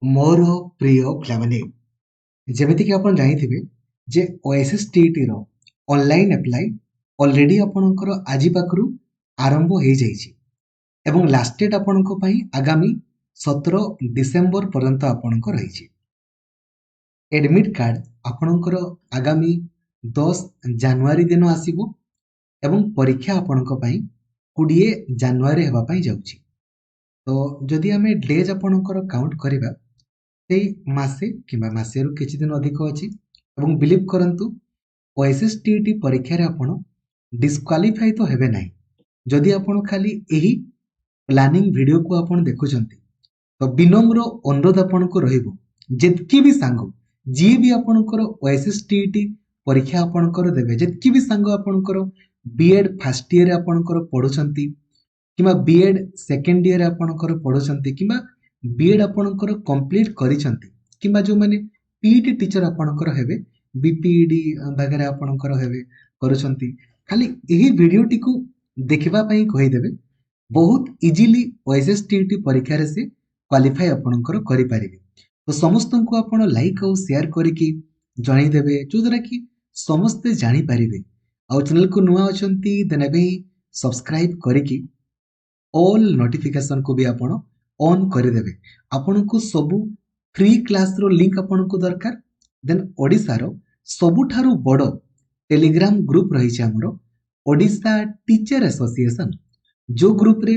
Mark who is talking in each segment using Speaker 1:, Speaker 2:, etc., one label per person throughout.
Speaker 1: मोर प्रिय पिलामाने जेमिति कि आपण जानिथिबे जे ओएसएस टीईटी रो ऑनलाइन अप्लाई ऑलरेडी आपणकर आजि पाखरु आरंभ हो जाइछि एवं लास्ट डेट आपणको पई आगामी 17 डिसेंबर पर्यंत आपणको रहिछि। एडमिट कार्ड आपणकर आगामी 10 जनवरी दिन आसीबो एवं परीक्षा आपणको पई 20 जनवरी हेबा पई जाउछि। तो जदि हमें डेज आपणकर काउंट करिबा मासे किंबा मासेरु किछि दिन अधिक अछि एवं बिलीव करंतु ओएसएस टीईटी परीक्षा रे आपण डिस्क्वालिफाई तो हेबे नाही जदि आपण खाली एही प्लानिंग वीडियो को आपण देखुचंती तो विनम्र अनुरोध आपण को रहइबो जेतकी भी सांग जी भी आपणकर ओएसएस टीईटी परीक्षा आपणकर देबे जेतकी भी सांग आपणकर बीएड फर्स्ट ईयर आपणकर पढुचंती किंबा बीएड सेकंड ईयर आपणकर पढुचंती किंबा बीएड आपणकर कंप्लीट करिसंती किंबा जो माने पीईटी टीचर आपणकर हेबे बीपीडी वगैरह आपणकर हेबे करुचंती खाली एही वीडियोटी को देखिबा पई कहि देबे बहुत इजीली ओएसएस टीईटी परीक्षा रे से क्वालिफाई आपणकर करि परिबे। तो समस्त को आपण लाइक और शेयर करिकि जणाई देबे जो द्वारा कि समस्त जानि परिबे आ चैनल को नुआ अछंती देनेबे सब्सक्राइब करिकि ऑल नोटिफिकेशन को भी आपण ऑन कर देबे। आपण को सबु फ्री क्लास रो लिंक आपण को दरकार देन ओडिसा रो सबुठारु बड़ टेलीग्राम ग्रुप रही हमरो ओडिशा टीचर एसोसिएशन जो ग्रुप रे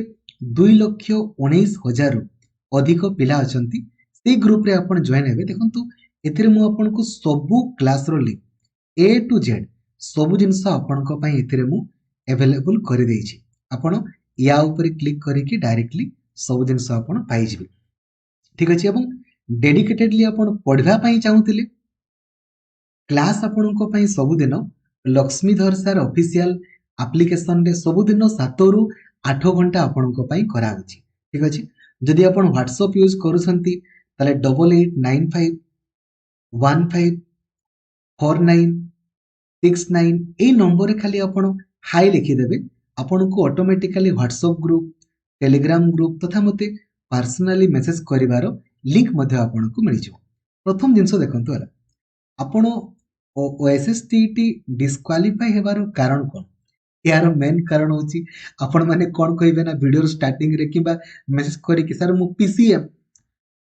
Speaker 1: 2,19,000 अधिक पिला अछंती से ग्रुप रे आपण जॉइन हेबे। देखंतु एथिरे मु आपण को सबु क्लास रो लिंक ए टू जेड सबु जिंस आपण को पई एथिरे मु अवेलेबल कर देछि। आपण या ऊपर क्लिक करिकि डायरेक्टली सब जिनस आपण पाई जिवे। ठीक अछि एवं डेडिकेटेडली आपण पढिबा पई चाहुतिले क्लास आपण को पई सब दिन लक्ष्मीधर सर ऑफिशियल एप्लीकेशन रे सब दिन 7 रु 8 घंटा आपण को पई करा होछि। ठीक अछि जदि आपण WhatsApp यूज करूछंती तले 8895154969 ए नंबर रे खाली आपण हाई लिखि देबे आपण को automatically WhatsApp group Telegram group तथा मते पर्सनली मेसेज करिवार लिंक मध्ये आपण को मिल जिवो। प्रथम जिंस देखंतु हला आपण ओएसएस टीईटी डिस्क्वालिफाई हेबार कारण कोन यार मेन कारण होची आपण माने कोन कहिबे ना वीडियो स्टार्टिंग रे किबा मेसेज करी कि सर मु पीसीएम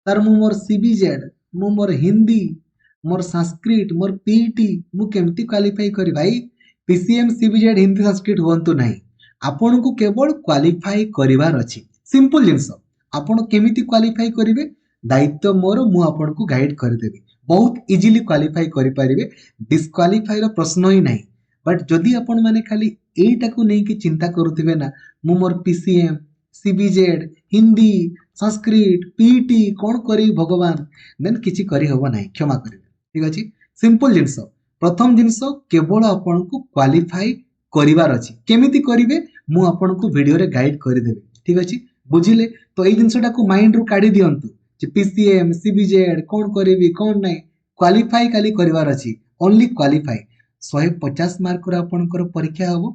Speaker 1: सर मु मोर सीबीजेड मु मोर हिंदी मोर संस्कृत मोर पीईटी मु केमती क्वालिफाई करी भाई पीसीएम सीबीजेड हिंदी संस्कृत होंतु नाही आपण को केवल क्वालिफाई करिवार अछि। सिंपल जिंस आपण केमिति क्वालिफाई करिवे दायित्व मोर मु आपण को गाइड कर देबी बहुत इजीली क्वालिफाई करि परिबे डिस्क्वालिफाई रो प्रश्न ही नाही। बट जदि आपण माने खाली एटा को नै कि चिंता करूथिबे ना मु मोर PCM CBZ Hindi Sanskrit PET कोन करी भगवान देन किछि करी होबो नाही क्षमा करिवे। ठीक अछि सिंपल जिंस प्रथम जिंस केवल आपण को क्वालिफाई करिवार अछि केमिति करिवे मु आपण को वीडियो रे गाइड कर देबे। ठीक अछि बुझिले तो एई जिंसटा को माइंड रु काढी दियंतु जे पीसीएम सीबीजेड कोन करिवि कोन नाही क्वालिफाई खाली करिवार अछि ओनली क्वालिफाई 150 मार्क रो आपनकर परीक्षा हबो।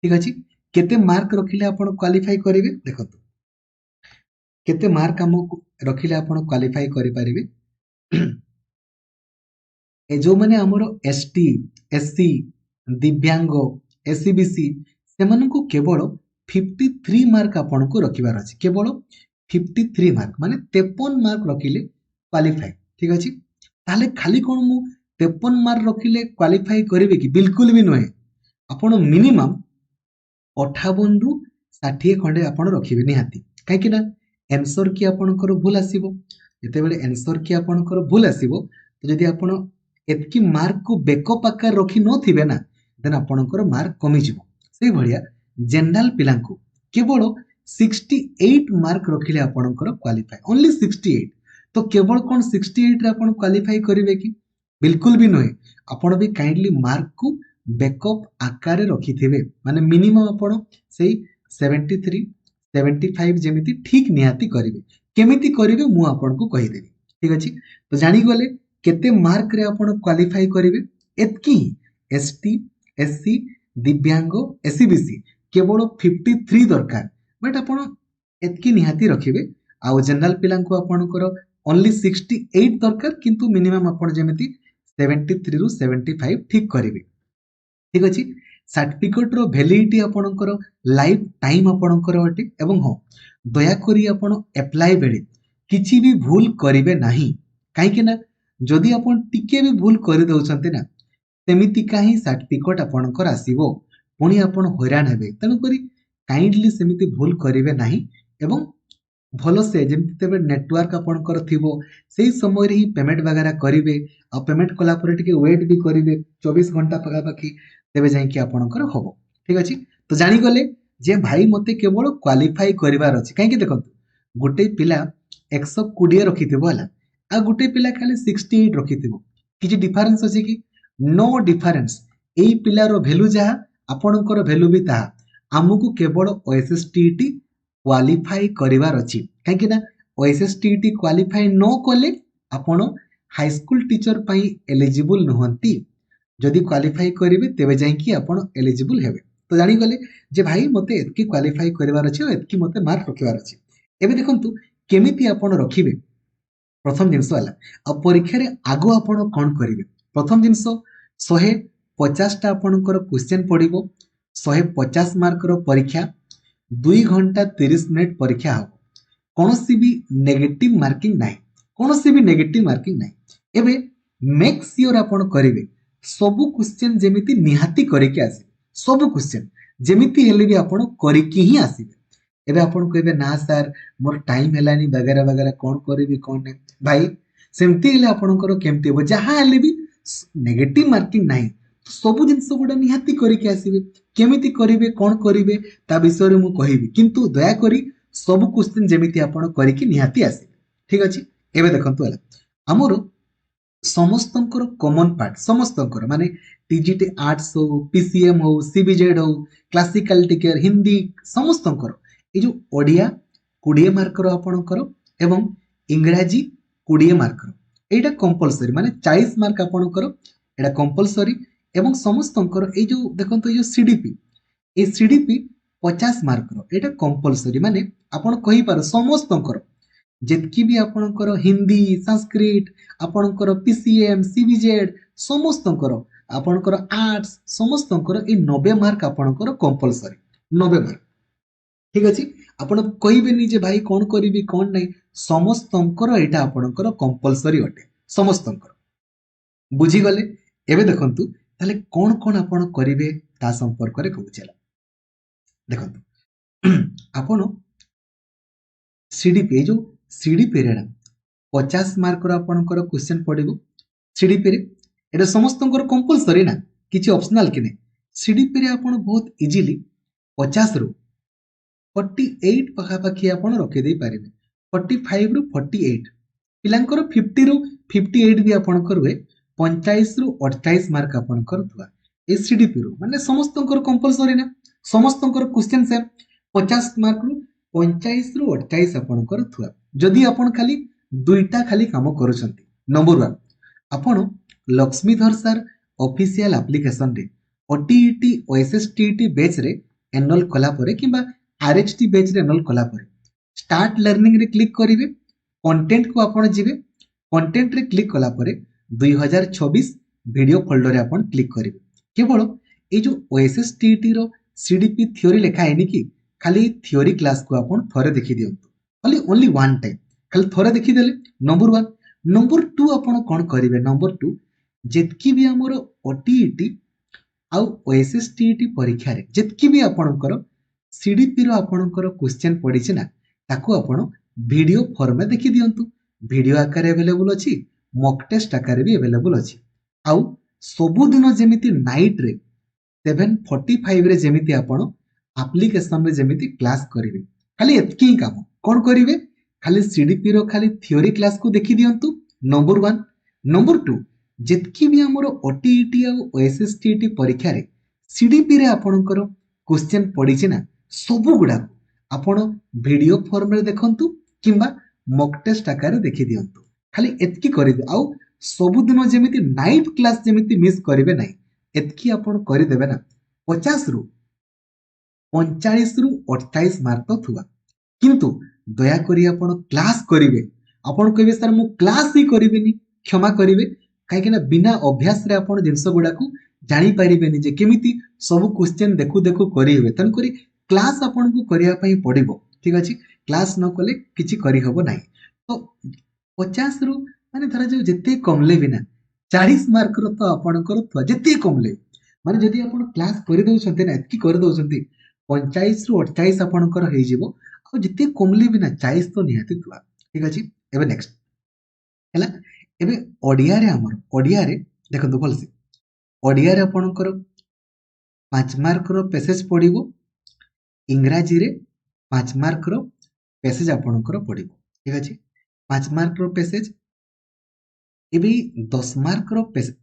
Speaker 1: ठीक अछि केते मार्क रखिले आपण क्वालिफाई करिवे देखंतु केते मार्क हम रखिले आपण क्वालिफाई करि परिबे ए जो माने हमरो एसटी एससी दिव्यांग एससीबीसी सेमान को केवल 53 मार्क आपण को रखिबार अछि केवल 53 मार्क माने 53 मार्क रखिले क्वालिफाई। ठीक अछि ताले खाली कोन मु 53 मार्क रखिले क्वालिफाई करिवे कि बिल्कुल भी नहे आपण मिनिमम 58 रु 60 खंडे आपण रखिबे निहाती काहे कि ना आंसर की आपणकर भूल आसीबो जते बेले आंसर की आपणकर भूल आसीबो तो जदि आपण एतकी मार्क को बैकअप आकार रखि न थिबे ना देन आपणकर मार्क कमी जिवो। सेही भलिया जनरल पिला को केवल 68 मार्क रखिले आपणकर क्वालिफाई ओनली 68 तो केवल कोन 68 रे आपण क्वालिफाई करिवे कि बिल्कुल भी नहे आपण भी काइंडली मार्क को बैकअप आकार रखिथिबे माने मिनिमम आपण सेही 73 75 जेमिति ठीक निहाती करिवे केमिति करिवे मु आपण को कहि देबी। ठीक अछि तो जानि गले केते मार्क रे आपण क्वालिफाई करिवे एतकी एसटी एससी दिव्यांग एससीबीसी केवल 53 दरकार बट आपण एतकी निहाती रखिबे। आउ जनरल पिला को आपणकर ओनली 68 दरकार किंतु मिनिमम आपण जेमिति 73 रु 75 ठीक करिवे ठीक अछि सर्टिफिकेट रो वैलिडिटी आपणकर लाइफ टाइम आपणकर अटे एवं हो दया करी आपण अप्लाई बेले किछि भी भूल करिवे नाही काहे कि ना जदि आपण टिके भी भूल करि दउछन्ते ना तेमिति काहे सर्टिफिकेट आपणकर आसीबो पुणी आपण हैरान हेबे तनु करी काइंडली सेमिति भूल करिवे नाही एवं भल से जेमति तेबे नेटवर्क आपणकर थिबो सेही समय रे ही पेमेंट वगैरह करिवे आ पेमेंट कला परे टिके वेट भी करिवे 24 घंटा पगा बाकी तेबे जाई कि आपणकर होबो ठीक अछि तो जानि गले जे भाई मते केवल क्वालिफाई करिवार अछि काहे कि देखंतु गुटे पिला 120 रखिथिबो हला आ गुटे पिला खाली 68 रखिथिबो किछि डिफरेंस अछि कि नो डिफरेंस एई पिलार वैल्यू जहा आपणकर वैल्यू भी ताहा आमुकु केवल ओएसएसटीटी क्वालिफाई करिवार अछि काहे कि ना ओएसएसटीटी क्वालिफाई न कले आपण हाई स्कूल टीचर पई एलिजिबल नहंती जदि क्वालिफाई करिवे तेबे जाई कि आपण एलिजिबल हेबे तो जानि गले जे भाई मते एतकी क्वालिफाई करिवार अछि एतकी मते मार्क रखिवार अछि एबे देखंतु केमिति आपण रखिबे प्रथम जिनस हला आ परीक्षा रे आगो आपण कोन करिवे प्रथम जिनस 150 टा आपणकर क्वेश्चन पडिबो 150 मार्क रो परीक्षा 2 घंटा 30 मिनिट परीक्षा हो कौनसी भी नेगेटिव मार्किंग नाही कौनसी भी नेगेटिव मार्किंग नाही एबे मेक श्योर आपण करिवे सब क्वेश्चन जेमिति निहाती करिके आसे सब क्वेश्चन जेमिति हेले भी आपण करिके ही आसीबे एबे आपण कहबे ना सर मोर टाइम हेलानी वगैरह वगैरह कोन करिवि कोन नै भाई सेमति हेले आपणकर केमति हो जहां हेले भी नेगेटिव मार्किंग नाही सब जिनस गुडा निहाती करिके आसीबे केमिति करिवे कोन करिवे ता विषय रे मु कहिबि किंतु दया करी सब क्वेश्चन जेमिति आपण करिके निहाती आसीबे ठीक अछि एबे देखंतु हला हमर समस्तंकर कॉमन पार्ट समस्तंकर माने टीजीटी आर्ट्स हो पीसीएम हो सीबीजेड हो क्लासिकल टिकर हिंदी समस्तंकर ए जो ओडिया 20 मार्क रो आपणकर एवं इंग्रजी 20 मार्क रो एटा कंपलसरी माने 40 मार्क आपणकर एटा कंपलसरी एवं समस्तंकर ए जो देखंतु ए जो सीडीपी 50 मार्क रो एटा कंपलसरी माने आपण कहि पार समस्तंकर जेतकी भी आपणकर हिंदी संस्कृत आपणकर पीसीएम सीबीजेड समस्तंकर आपणकर आर्ट्स समस्तंकर ए 90 मार्क आपणकर कंपलसरी 90 मार्क ठीक अछि आपण कहिबेनी जे भाई कोन करिवि कोन नै समस्तंकर एटा आपणकर कंपलसरी अटे समस्तंकर बुझी गले एबे देखंतु ताले कोन कोन आपण करिवे ता संपर्क रे कहूचला देखंतु आपण सीडीपी जो सीडीपी रे 50 मार्क रो आपणकर क्वेश्चन पडिबो सीडीपी रे एटा समस्तंकर कंपलसरी ना किछि ऑप्शनल कि नै सीडीपी रे आपण बहुत इजीली 50 रु 48 पाखापाखी आपण रखि दे पारिबे 45 रु 48 पिलांकर 50 रु 58 भी आपणकर हुए 45 रु 28 मार्क आपणकर थुआ एससीडीपी रु माने समस्तंकर कंपलसरी ना समस्तंकर क्वेश्चन से 50 मार्क रु 45 रु 28 आपणकर थुआ जदि आपण खाली दुईटा खाली काम करूछंती नंबर 1 आपण लक्ष्मीधर सर ऑफिशियल एप्लीकेशन रे ओटीईटी ओएसएसटीटी बैच रे एनरोल कला परे किबा आरएचटी बैच रे एनरोल कला परे स्टार्ट लर्निंग रे क्लिक करिवे कंटेंट को आपण जिवे कंटेंट रे क्लिक कला परे 2026 वीडियो फोल्डर रे आपण क्लिक करिवे केवल ए जो ओएसएसटीटी रो सीडीपी थ्योरी लेखा है कि खाली थ्योरी क्लास को आपण थोरे देखि दियंतु ओनली वन टाइम खाली थोरे देखि देले नंबर 1 नंबर 2 आपण कोन करिवे नंबर 2 जेतकी भी हमर ओटीईटी आ ओएसएसटीटी परीक्षा रे जेतकी भी आपणकर सीडीपी रो आपणकर क्वेश्चन पड़ी छै ना ताको आपण वीडियो फॉर्म में देखि दियंतु वीडियो आकार अवेलेबल अछि मॉक टेस्ट आकार भी अवेलेबल अछि आउ सबु दिन जेमिति नाइट रे 7:45 रे जेमिति आपण एप्लीकेशन रे जेमिति क्लास करिवे खाली एतकी ही काम कोन करिवे खाली सीडीपी रो खाली थ्योरी क्लास को देखि दियंतु नंबर 1 नंबर 2 जेतकी भी हमर ओटीईटी आ ओएसएसटीटी परीक्षा रे सीडीपी रे आपणकर क्वेश्चन पड़ी छै ना सबु गुडा आपण वीडियो फॉर्म रे देखंतु किंबा मॉक टेस्ट आकार देखि दियंतु खाली एतकी करि दे आउ सबु दिन जेमिति नाइट क्लास जेमिति मिस करिवे नै एतकी आपण करि देबे ना 50 रु 45 रु 28 मार्क थुवा किंतु दया करी आपण क्लास करिवे आपण कहबे सर मु क्लास ही करिबिनी क्षमा करिवे काहे ना बिना अभ्यास रे आपण जिंस गुडा को जानि परिबेनी जे केमिति सब क्वेश्चन देखु देखु करिवे तन करी क्लास आपण को करिया पई पड़िबो ठीक अछि क्लास न कले किछि करि हबो नाही तो 50 रु माने धरा जो जते कमले बिना 40 मार्क रो तो आपणकर जते कमले माने जदि आपण क्लास करि दउछन्ते ना एतकी करि दउछन्ते 45 रु 28 आपणकर हेइ जिवो आ जते कमले बिना 40 तो निहाती तुआ ठीक अछि एबे नेक्स्ट हैला एबे ओडिया रे हमर ओडिया रे देखंतु भलसे ओडिया रे आपणकर 5 मार्क रो पैसेज पडिबो इंग्राजी रे 5 मार्क रो पैसेज आपणकर पडिबो ठीक अछि 5 मार्क रो पैसेज एबे 10 मार्क रो पैसेज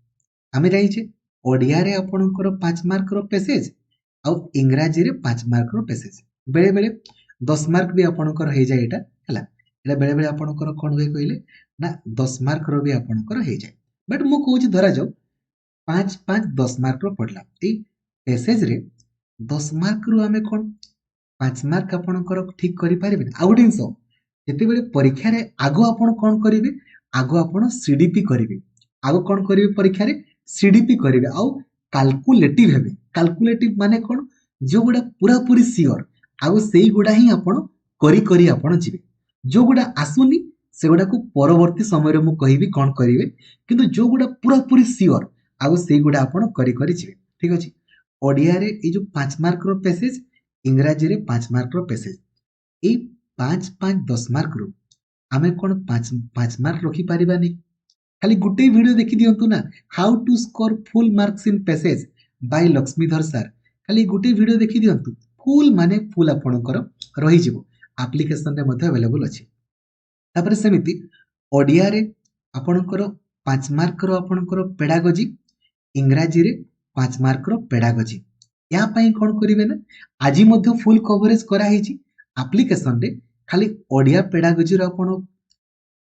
Speaker 1: आमे जाइछे ओडिया रे आपणकर 5 मार्क रो पैसेज आ इंग्राजी रे 5 मार्क रो पैसेज बेले बेले 10 मार्क भी आपणकर हे जाय एटा हला एटा बेले बेले आपणकर कोन होय कहिले ना 10 मार्क रो भी आपणकर हे जाय बट मु कहूची धरा जाऊ 5 5 10 मार्क रो पडला ए पैसेज रे 10 मार्क रो आमे कोन 5 मार्क आपणकर ठीक करि पारिबे आ गुडिंस जते बेले परीक्षा रे आगो आपण कोन करिवे आगो आपण सीडीपी करिवे आगो कोन करिवे परीक्षा रे सीडीपी करिवे आ कैलकुलेटिव हेबे कैलकुलेटिव माने कोन जो गुडा पूरा पूरी सियोर आगो सेई गुडा ही आपण करी करी आपण जिवे जो गुडा आसुनी से गुडा को परवर्ती समय रे मु कहिबी कोन करिवे किंतु जो गुडा पूरा पूरी सियोर आगो सेई गुडा आपण करी करी जिवे ठीक अछि ओडिया रे ए जो 5 मार्क रो पैसेज इंग्राजी रे 5 मार्क रो पैसेज ए 5 5 10 मार्क रो आमे कोन 5 5 मार्क रखी पारिबानी खाली गुटे वीडियो देखि दियंतु ना how to score full marks in passage by Laxmidhar sir खाली गुटे वीडियो देखि दियंतु फुल माने फुल आपणकर रही जिवो एप्लीकेशन रे मध्ये अवेलेबल अछि तापर सेमिति ओडिया रे आपणकर 5 मार्क रो आपणकर पेडागोजी इंग्राजी रे 5 मार्क रो पेडागोजी या पई कोन करिवे ना आजि मध्ये फुल कवरेज करा हेछि एप्लीकेशन रे खाली ओडिया पेडागोजी रो आपण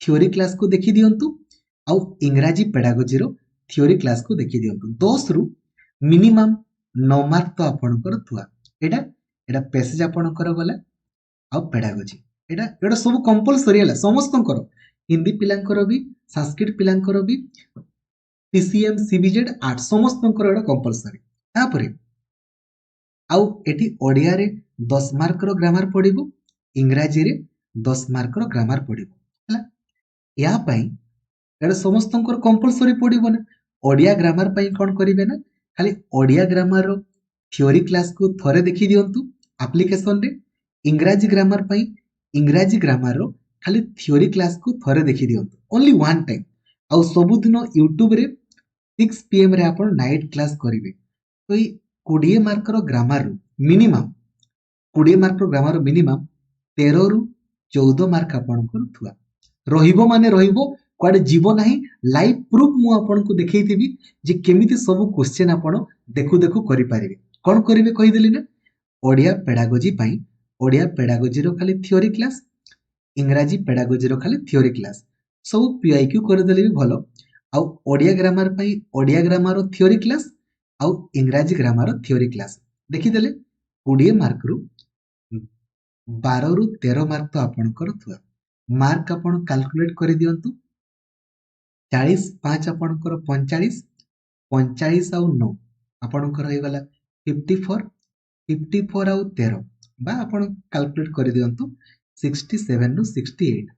Speaker 1: थ्योरी क्लास को देखि दियंतु आ इंग्राजी पेडागोजी रो थ्योरी क्लास को देखि दियंतु 10 रु मिनिमम 9 मार्क तो आपणकर थुआ एटा एटा पैसेज आपणकर गला आ पेडागोजी एटा सब कंपलसरी हला समस्तंकर हिंदी पिलांकर भी संस्कृत पिलांकर भी पीसीएम सीबीजेड आर्ट समस्तंकर एटा कंपलसरी तापरे आउ एटी ओडिया रे 10 मार्क रो ग्रामर पडिबो इंग्राजी रे 10 मार्क रो ग्रामर पडिबो हला या पई एटा समस्तंकर कंपलसरी पडिबो ना ओडिया ग्रामर पई कोन करिवे ना खाली ओडिया ग्रामर रो थ्योरी क्लास को थरे देखि दियंतु एप्लीकेशन रे इंग्राजी ग्रामर पई इंग्राजी ग्रामर रो खाली थ्योरी क्लास को थरे देखि दियंतु ओनली वन टाइम आ सब दिन यूट्यूब रे 6 पीएम रे आपण नाइट क्लास करिवे तो 20 मार्क रो ग्रामर मिनिमम 20 मार्क रो ग्रामर मिनिमम 13 रु 14 मार्क आपणकर थुआ रहिबो माने रहिबो क्वाडे जीवो नाही लाइव प्रूफ मु आपनको देखैथिबी जे केमिति सब क्वेश्चन आपण देखु देखु करि पारिबे कोन करिवे कहि देली ना ओडिया पेडागोजी पई ओडिया पेडागोजी रो खाली थ्योरी क्लास इंग्राजी पेडागोजी रो खाली थ्योरी क्लास सब पीआईक्यू कर देले भी भलो आ ओडिया ग्रामर पई ओडिया ग्रामर रो थ्योरी क्लास आ इंग्राजी ग्रामर रो थ्योरी क्लास देखि देले 20 मार्क रु 12 रु 13 मार्क तो आपणकर थुआ मार्क आपण कैलकुलेट करि दियंतु 40 5 आपणकर 45 45 आ 9 आपणकर हे गला 54 54 आ 13 बा आपण कैलकुलेट करि दियंतु 67 रु 68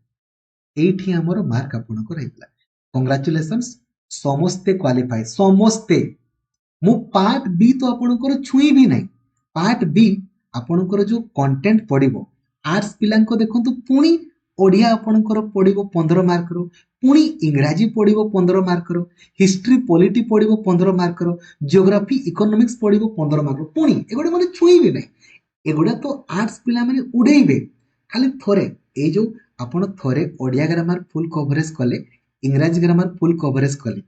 Speaker 1: एठी हमर मार्क आपणकर हेतला कांग्रेचुलेशंस समस्ते क्वालिफाई समस्ते मु पार्ट बी तो आपणकर छुई भी नाही पार्ट बी आपणकर जो कंटेंट पडिबो आर्ट्स पिलांको देखंतु पुणी ओडिया आपणकर पडिबो 15 मार्क रो पुणी इंग्राजी पडिबो 15 मार्क रो हिस्ट्री पॉलिटी पडिबो 15 मार्क रो जियोग्राफी इकोनॉमिक्स पडिबो 15 मार्क रो पुणी एगोडे माने छुई भी नाही एगोडा तो आर्ट्स पिला माने उडेइबे खाली थोरे ए जो आपण थोरे ओडिया ग्रामर फुल कवरेज कले इंग्राजी ग्रामर फुल कवरेज कले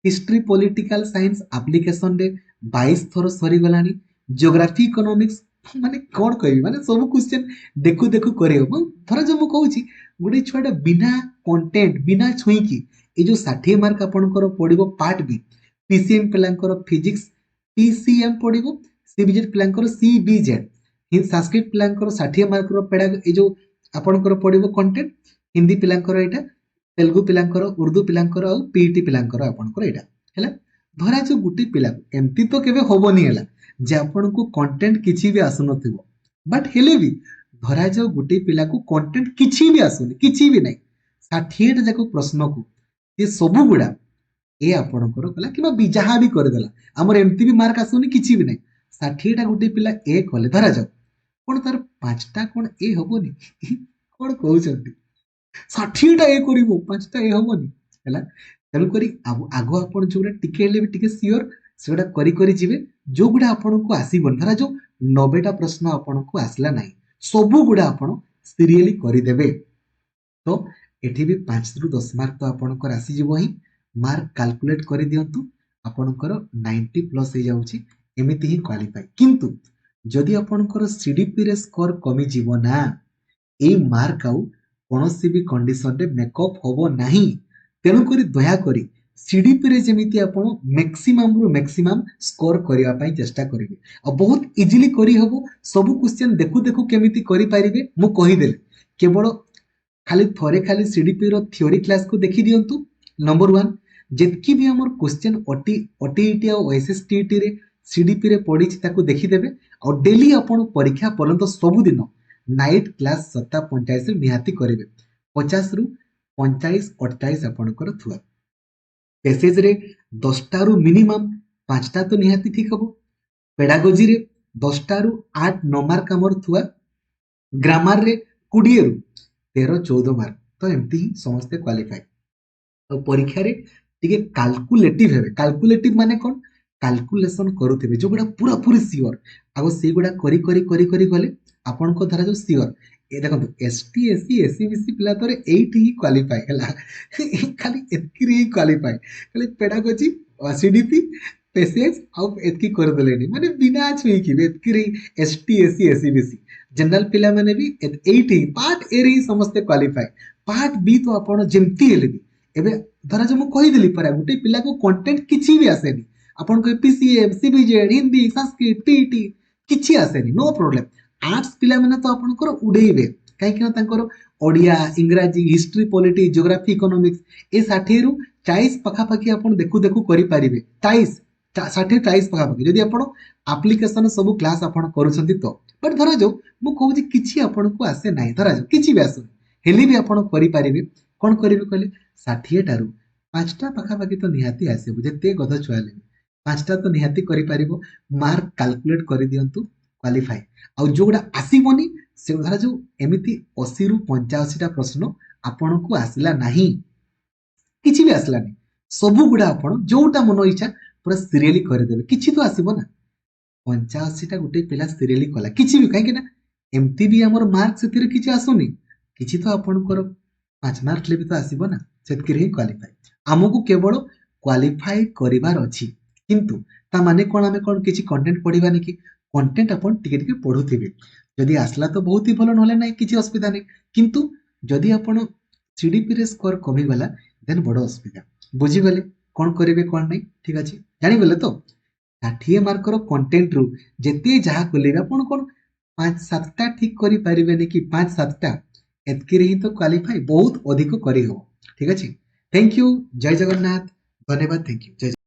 Speaker 1: हिस्ट्री पॉलिटिकल साइंस एप्लीकेशन रे 22 थोर सरी गलानी जियोग्राफी इकोनॉमिक्स माने कोन कहबी माने सब क्वेश्चन देखु देखु करियो म थोरा जो म कहूची गुडी छुआटा बिना कंटेंट बिना छुई की ए जो 60 मार्क आपनकर पडिबो पार्ट बी पीसीएम पिलांकर फिजिक्स पीसीएम पडिबो सीबीजेड पिलांकर सीबीजेड हि संस्कृत पिलांकर 60 मार्क रो पेडा ए जो आपनकर पडिबो कंटेंट हिंदी पिलांकर एटा तेलुगु पिलांकर उर्दू पिलांकर आ पीईटी पिलांकर आपनकर एटा हैला धरा जो गुटी पिला एमती तो केबे होबनी हैला जे आपनको कंटेंट किछि भी आसु नथिबो बट हेले भी धरा जो गुटी पिला को कंटेंट किछि भी आसुनी किछि भी नै 60 टा जाको प्रश्न को ये सब गुडा ए आपणकर कला कि बी जहाँ भी करदेला आमर एमती भी मार्क आसुनी किछि भी नै 60 टा गुटे पिला ए कले धरा जाओ कोन तार 5टा कोन ए हबोनी कोन कहउछंती 60 टा ए करिवो 5टा ए हबोनी हैला तेणु करी आगो आपण जोरा टिके हेले भी टिके सियोर सेटा करी करी जिवे जो गुडा आपनको आसीबन धरा जो 90 टा प्रश्न आपनको आसला नाही सब गुडा आपण सीरियली करी देबे तो एठी भी 5 रु 10 मार्क तो आपणकर आसी जिवो ही मार्क कैलकुलेट करि दियंतु आपणकर 90 प्लस हे जाउची एमिति ही क्वालिफाई किंतु जदि आपणकर सीडीपी रे स्कोर कमी जीवो ना ए मार्क आउ कोनोसी भी कंडीशन रे मेकअप होबो नाही तेनु करी दया करी सीडीपी रे जेमिति आपण मैक्सिमम रु मैक्सिमम स्कोर करिया पई चेष्टा करिवे आ बहुत इजीली करी हबो सब क्वेश्चन देखु देखु केमिति करि पारिबे मु कहि देले केवल खाली थोरे खाली सीडीपी रो थ्योरी क्लास को देखि दियंतु नंबर 1 जेतकी भी हमर क्वेश्चन ओटीईटी और ओएसएसटीईटी रे सीडीपी रे पड़ी ताको देखि देबे और डेली आपण परीक्षा पर्यंत सब दिन नाइट क्लास 7:45 रे निहाती करिवे 50 रु 45 28 आपणकर थुआ पैसेज रे 10 टा रु मिनिमम 5 टा तो निहाती ठीक हबो पेडागोजी रे 10 टा रु 8 9 मार्क हमर थुआ ग्रामर रे 20 रु 13 14 मार्क तो एमती ही समस्त क्वालिफाई तो परीक्षा रे टिके कैलकुलेटिव हेबे कैलकुलेटिव माने कोन कैलकुलेशन करूथिबे जो गुडा पूरा पूरी सियोर आगो से गुडा करी गले आपन को धरा जो सियोर ए देखो एसटी एससी एससीबीसी पिला तोरे 8 ही क्वालिफाई हला खाली एतकी रे क्वालिफाई खाली पेडागोजी सीडीपी पैसेज आउ एतकी कर देलेनी माने बिना छुई की एतकी रे एसटी एससी एससीबीसी जनरल पिला माने भी 8 ही पार्ट ए रे समस्त क्वालिफाई पार्ट बी तो आपण जेमती हेले भी एबे धरा जो मु कहि देली परा गुटे पिला को कंटेंट किछि भी आसेनी आपण को PCM CBZ Hindi Sanskrit PT किछि आसेनी नो प्रॉब्लम आर्ट्स पिला माने तो आपण को उडेइबे काहे कि तांकर ओडिया इंग्रजी हिस्ट्री पॉलिटी ज्योग्राफी इकोनॉमिक्स ए 60 रु 40 पखा पखी आपण देखु देखु करि पारिबे 40 60 40 पखा पखी जदि आपण एप्लीकेशन सब क्लास आपण करूछंती तो बट धरा जो मु कहू जे किछि आपण को आसे नाही धरा जो किछि भी आसे हेली भी आपण करि पारिबे कोन करिवे कहले 60 टारू 5 टा पखा पखी तो निहाती आसे जेते गध छुआले 5 टा तो निहाती करि पारिबो मार्क कैलकुलेट करि दियंतु क्वालिफाई आ जोगुडा आसीबोनी से धरा जो एमिति 80 रु 85 टा प्रश्न आपण को आसिला नाही किछि भी आसिला नाही सब गुडा आपण जोटा मन इच्छा पूरा सीरियली कर देबे किछि तो आसीबो ना 85 टा गुटे पिला सीरियली कला किछि भी काहे कि ना एमती भी हमर मार्क सेतिर किछि आसुनी किछि तो आपण को 5 मार्क ले भी तो आसीबो ना सेतकी रे क्वालिफाई हमकु केवल क्वालिफाई करिवार अछि किंतु ता माने कोन हमें कोन किछि कंटेंट पढिबा नै कि कंटेंट अपन टिके टिके पढुथिबे जदि आसला तो बहुत ही भलो नहले नै किछि असुविधा नै किंतु जदि आपण सीडीपी रे स्कोर कमी गला देन बड़ असुविधा बुझी गले कोन करिवे कोन नै ठीक अछि जानि गले तो 60 मार्क रो कंटेंट रु जेते जहा कलिबा आपण कोन 5 7 टा ठीक करि परिबे नै कि 5 7 टा एतकी रे ही तो क्वालिफाई बहुत अधिक करी हो ठीक अछि थैंक यू जय जगन्नाथ धन्यवाद थैंक यू जय